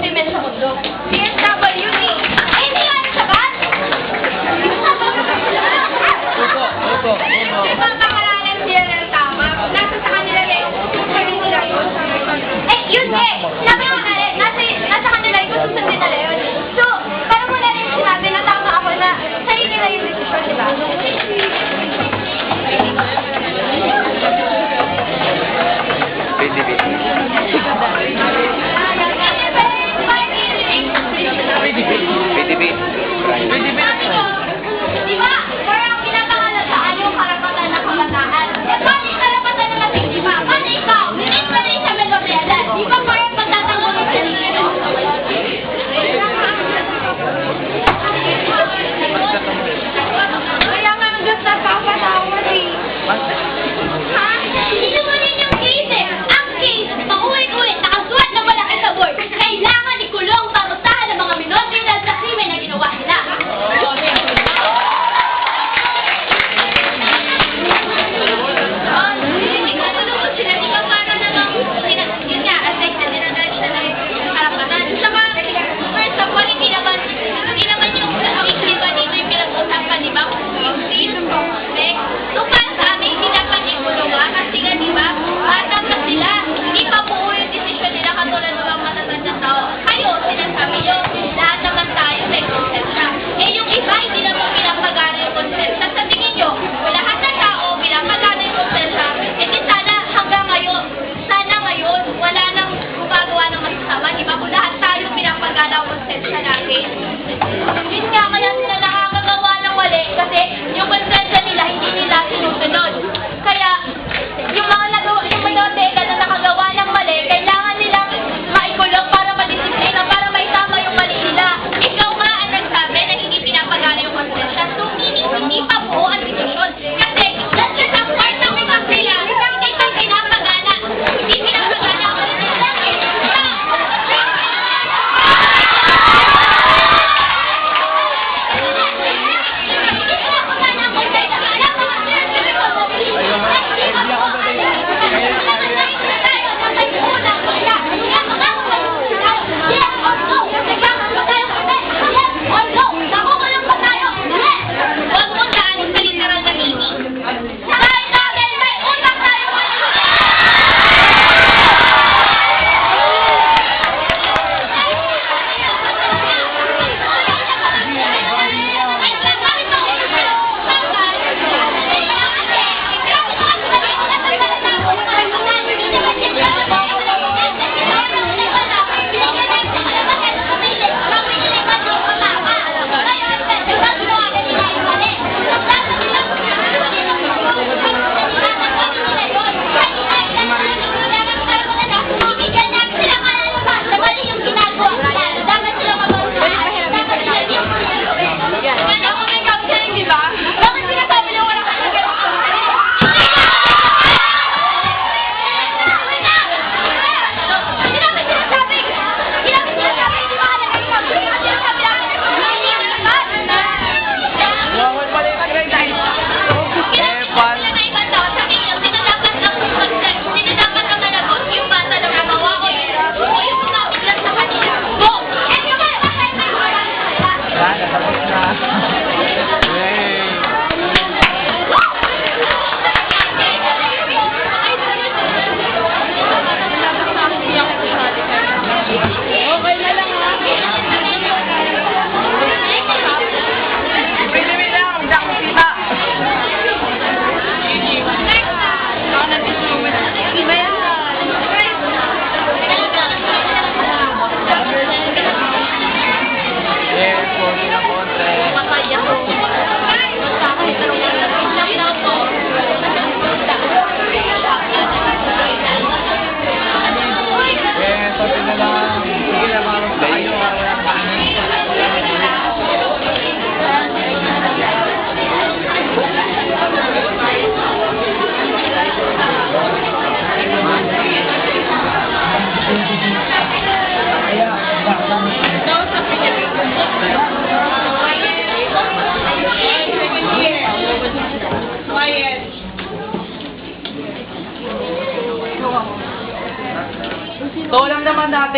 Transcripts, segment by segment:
argument sa mundo. DSWD! Ay, hindi yan sa ban! Opo. Di ba pakalanan sila ng tama? Nasa sa kanila na yung sabi nila yun. Eh, yun eh! Sabi nga na eh, nasa kanila yung susundin nila yun. So, parang wala rin sinabi na tama ako na sarili nila yung decision, di ba? Busy.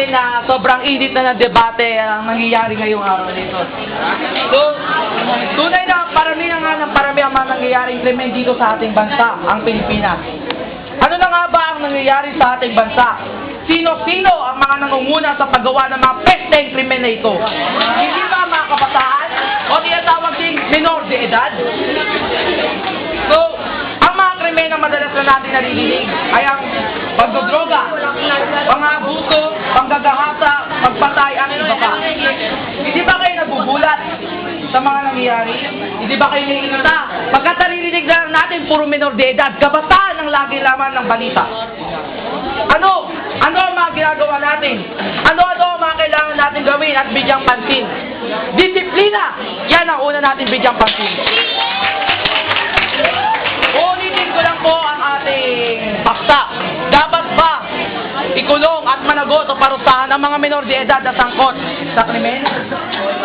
natin na sobrang init na debate ang nangyayari ngayong araw dito. So, tunay na paramihan nga ng paramihan mga nangyayaring krimen dito sa ating bansa, ang Pilipinas. Ano na nga ba ang nangyayari sa ating bansa? Sino-sino ang mga nangunguna sa paggawa ng mga pesteng krimen na ito? Hindi ba mga kabataan o tinatawag ding minor de edad? So, ang mga krimen na madalas na natin naririnig ay ang pagdodroga, pang-abuso, panggagahasa, pagpatay, at iba pa. Hindi ba kayo nagugulat sa mga nangyayari? Hindi ba kayo naiinita? Pagkat naririnig lang natin puro minor de edad, kabataan ang lagi laman ng balita. Ano ang mga ginagawa natin? Ano ang mga kailangan natin gawin at bigyang pansin? Disiplina! Yan ang una natin bigyang pansin. Ulitin ko lang po ang ating paksa. Dapat ba ikulong at managot o parusahan ang mga minor de edad na sangkot sa krimen?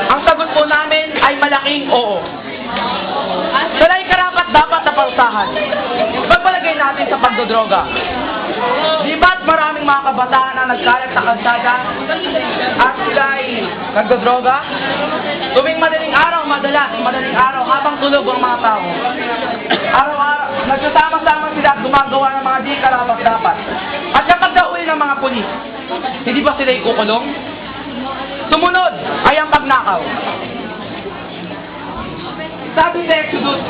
Ang sagot po namin ay malaking oo. Sila ay karapat dapat na parusahan. Pagpalagay natin sa pagdodroga. Di ba't maraming mga kabataan na nagkalat sa kalsada at sila ay nagdodroga? Tuwing madaling araw habang tulog ang mga tao. Araw-araw, nagsasama-sama sila at gumagawa ng mga di karapat-dapat. At kapag nauwi ng mga pulis, hindi ba sila ikukulong? Sumunod ay ang pagnakaw. Sabi sa Exodus